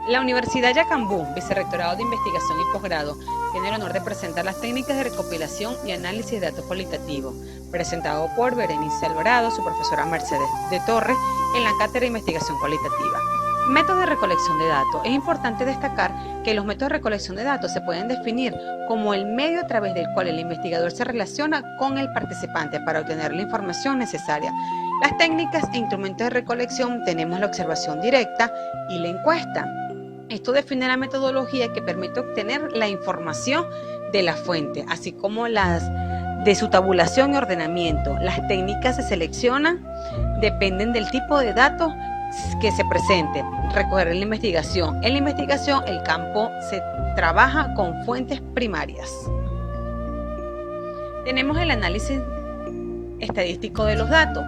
La Universidad Yacambú, Vicerrectorado de Investigación y Posgrado, tiene el honor de presentar las técnicas de recopilación y análisis de datos cualitativos, presentado por Berenice Alvarado, su profesora Mercedes de Torres, en la Cátedra de Investigación Cualitativa. Métodos de recolección de datos. Es importante destacar que los métodos de recolección de datos se pueden definir como el medio a través del cual el investigador se relaciona con el participante para obtener la información necesaria. Las técnicas e instrumentos de recolección tenemos la observación directa y la encuesta. Esto define la metodología que permite obtener la información de la fuente, así como las de su tabulación y ordenamiento. Las técnicas se seleccionan, dependen del tipo de datos que se presente. Recoger en la investigación. En la investigación, el campo se trabaja con fuentes primarias. Tenemos el análisis estadístico de los datos.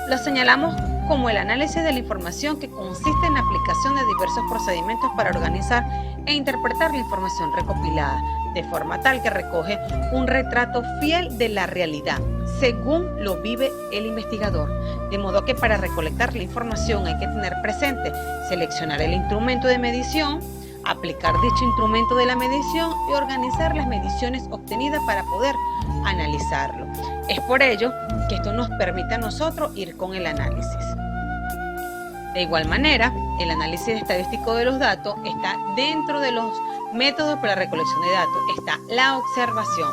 Lo señalamos como el análisis de la información que consiste en la aplicación de diversos procedimientos para organizar e interpretar la información recopilada, de forma tal que recoge un retrato fiel de la realidad, según lo vive el investigador. De modo que para recolectar la información hay que tener presente seleccionar el instrumento de medición, aplicar dicho instrumento de la medición y organizar las mediciones obtenidas para poder analizarlo. Es por ello que esto nos permite a nosotros ir con el análisis. De igual manera, el análisis estadístico de los datos está dentro de los métodos para la recolección de datos. Está la observación.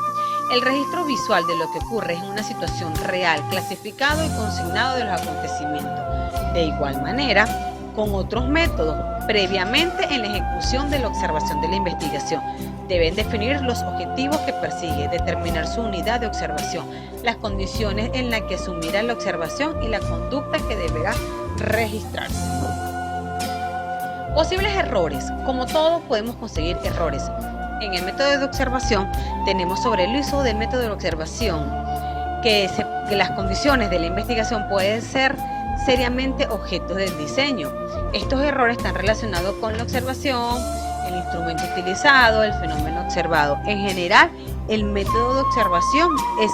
El registro visual de lo que ocurre en una situación real, clasificado y consignado de los acontecimientos. De igual manera, con otros métodos, previamente en la ejecución de la observación de la investigación. Deben definir los objetivos que persigue, determinar su unidad de observación, las condiciones en las que asumirá la observación y la conducta que deberá registrarse. Posibles errores. Como todos podemos conseguir errores. En el método de observación tenemos sobre el uso del método de observación que las condiciones de la investigación pueden ser seriamente objetos del diseño. Estos errores están relacionados con la observación, el instrumento utilizado, el fenómeno observado. En general, el método de observación es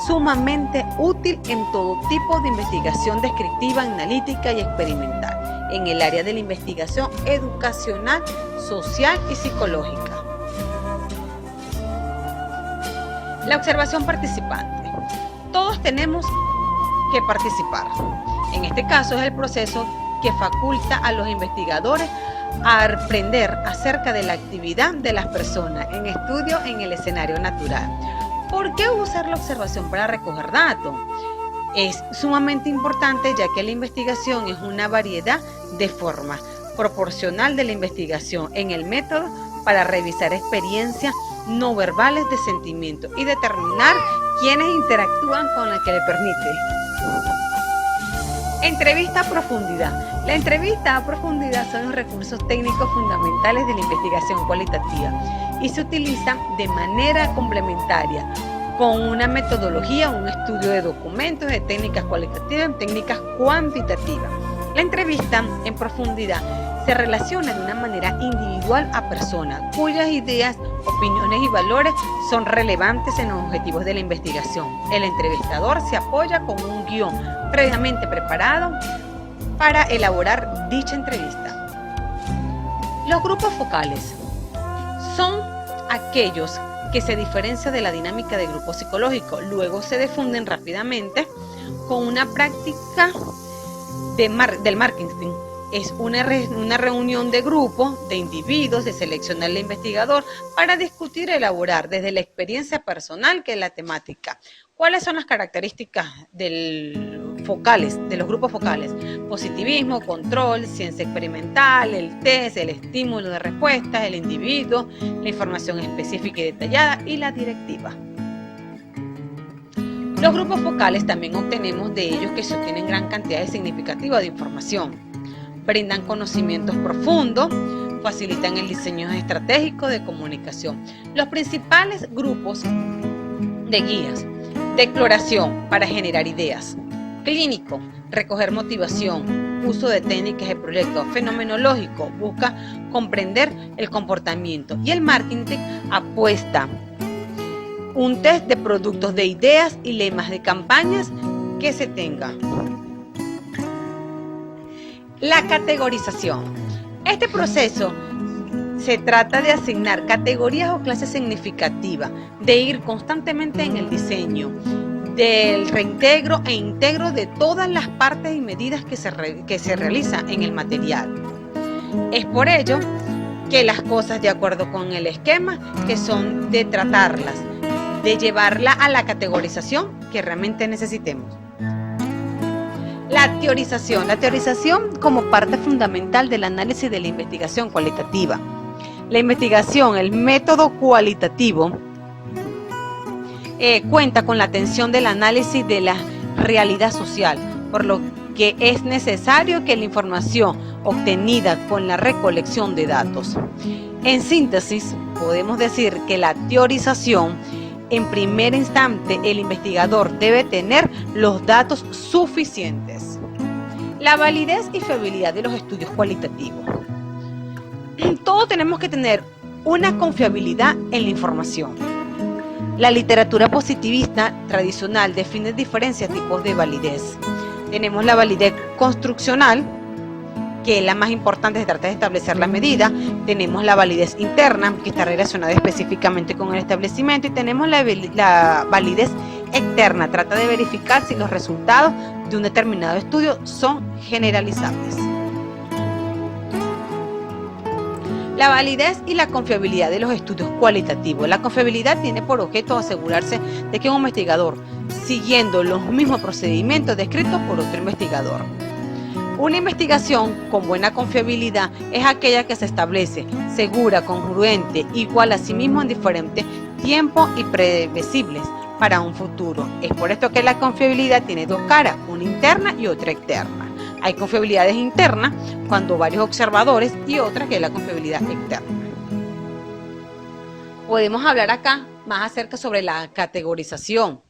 sumamente útil en todo tipo de investigación descriptiva, analítica y experimental, en el área de la investigación educacional, social y psicológica. La observación participante. Todos tenemos que participar. En este caso es el proceso que faculta a los investigadores a aprender acerca de la actividad de las personas en estudio en el escenario natural. ¿Por qué usar la observación para recoger datos? Es sumamente importante ya que la investigación es una variedad de formas proporcional de la investigación en el método para revisar experiencias no verbales de sentimiento y determinar quiénes interactúan con la que le permite. Entrevista a profundidad. La entrevista a profundidad son los recursos técnicos fundamentales de la investigación cualitativa y se utilizan de manera complementaria con una metodología, un estudio de documentos, de técnicas cualitativas, técnicas cuantitativas. La entrevista en profundidad se relaciona de una manera individual a personas cuyas ideas, opiniones y valores son relevantes en los objetivos de la investigación. El entrevistador se apoya con un guión previamente preparado para elaborar dicha entrevista. Los grupos focales son aquellos que se diferencian de la dinámica de grupo psicológico, luego se difunden rápidamente con una práctica del marketing. Es una reunión de grupos, de individuos, de seleccionar al investigador para discutir y elaborar desde la experiencia personal que es la temática. ¿Cuáles son las características de los grupos focales? Positivismo, control, ciencia experimental, el test, el estímulo de respuestas, el individuo, la información específica y detallada y la directiva. Los grupos focales también obtenemos de ellos que sostienen gran cantidad significativa de información. Brindan conocimientos profundos, facilitan el diseño estratégico de comunicación. Los principales grupos de guías: de exploración para generar ideas, clínico, recoger motivación, uso de técnicas de proyecto, fenomenológico, busca comprender el comportamiento, y el marketing apuesta un test de productos, de ideas y lemas de campañas que se tenga. La categorización. Este proceso se trata de asignar categorías o clases significativas, de ir constantemente en el diseño, del reintegro e integro de todas las partes y medidas que se realizan en el material. Es por ello que las cosas de acuerdo con el esquema, que son de tratarlas, de llevarla a la categorización que realmente necesitemos. La teorización como parte fundamental del análisis de la investigación cualitativa. La investigación, el método cualitativo, cuenta con la atención del análisis de la realidad social, por lo que es necesario que la información obtenida con la recolección de datos. En síntesis, podemos decir que la teorización, en primer instante, el investigador debe tener los datos suficientes. La validez y fiabilidad de los estudios cualitativos. Todos tenemos que tener una confiabilidad en la información. La literatura positivista tradicional define diferentes tipos de validez. Tenemos la validez construccional, que es la más importante, se trata de establecer la medida. Tenemos la validez interna, que está relacionada específicamente con el establecimiento, y tenemos la validez externa, trata de verificar si los resultados de un determinado estudio son generalizables. La validez y la confiabilidad de los estudios cualitativos. La confiabilidad tiene por objeto asegurarse de que un investigador, siguiendo los mismos procedimientos descritos por otro investigador. Una investigación con buena confiabilidad es aquella que se establece segura, congruente, igual a sí mismo en diferentes tiempos y previsibles para un futuro. Es por esto que la confiabilidad tiene dos caras, una interna y otra externa. Hay confiabilidades internas cuando varios observadores y otra que es la confiabilidad externa. Podemos hablar acá más acerca sobre la categorización.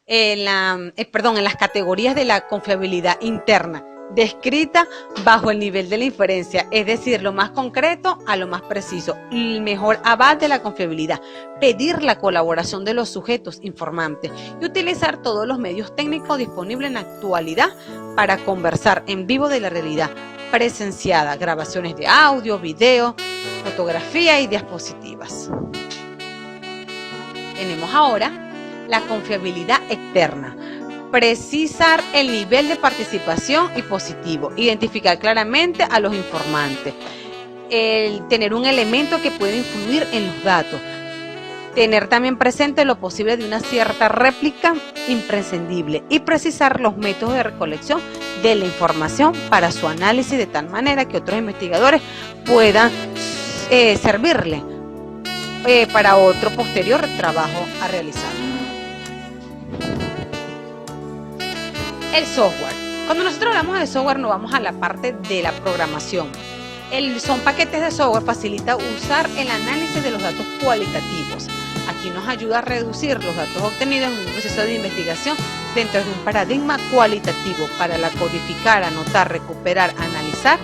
En las categorías de la confiabilidad interna, descrita bajo el nivel de la inferencia, es decir, lo más concreto a lo más preciso, el mejor aval de la confiabilidad, pedir la colaboración de los sujetos informantes y utilizar todos los medios técnicos disponibles en la actualidad para conversar en vivo de la realidad presenciada, grabaciones de audio, video, fotografía y diapositivas. Tenemos ahora la confiabilidad externa. Precisar el nivel de participación y positivo, identificar claramente a los informantes, el tener un elemento que puede influir en los datos, tener también presente lo posible de una cierta réplica imprescindible y precisar los métodos de recolección de la información para su análisis de tal manera que otros investigadores puedan servirle para otro posterior trabajo a realizar. El software. Cuando nosotros hablamos de software nos vamos a la parte de la programación. Son paquetes de software, facilita usar el análisis de los datos cualitativos. Aquí nos ayuda a reducir los datos obtenidos en un proceso de investigación dentro de un paradigma cualitativo para codificar, anotar, recuperar, analizar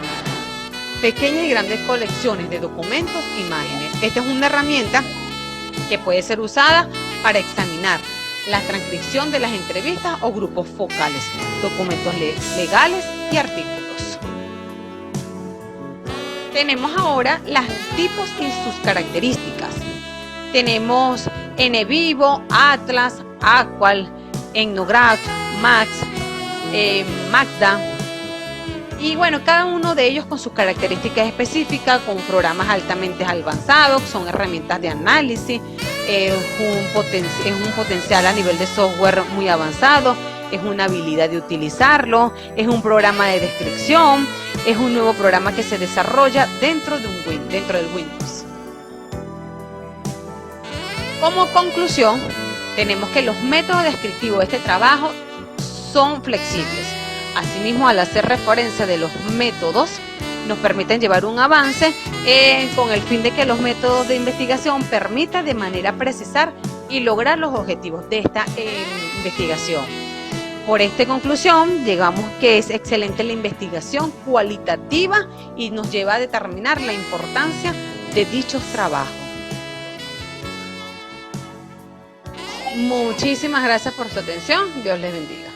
pequeñas y grandes colecciones de documentos e imágenes. Esta es una herramienta que puede ser usada para examinar la transcripción de las entrevistas o grupos focales, documentos legales y artículos. Tenemos ahora los tipos y sus características. Tenemos NVivo, Atlas, Aqual, Ethnograph, Max, Magda. Y bueno, cada uno de ellos con sus características específicas, con programas altamente avanzados, son herramientas de análisis, es un potencial a nivel de software muy avanzado, es una habilidad de utilizarlo, es un programa de descripción, es un nuevo programa que se desarrolla dentro del Windows. Como conclusión, tenemos que los métodos descriptivos de este trabajo son flexibles. Asimismo, al hacer referencia de los métodos, nos permiten llevar un avance con el fin de que los métodos de investigación permitan de manera precisar y lograr los objetivos de esta investigación. Por esta conclusión, llegamos que es excelente la investigación cualitativa y nos lleva a determinar la importancia de dichos trabajos. Muchísimas gracias por su atención. Dios les bendiga.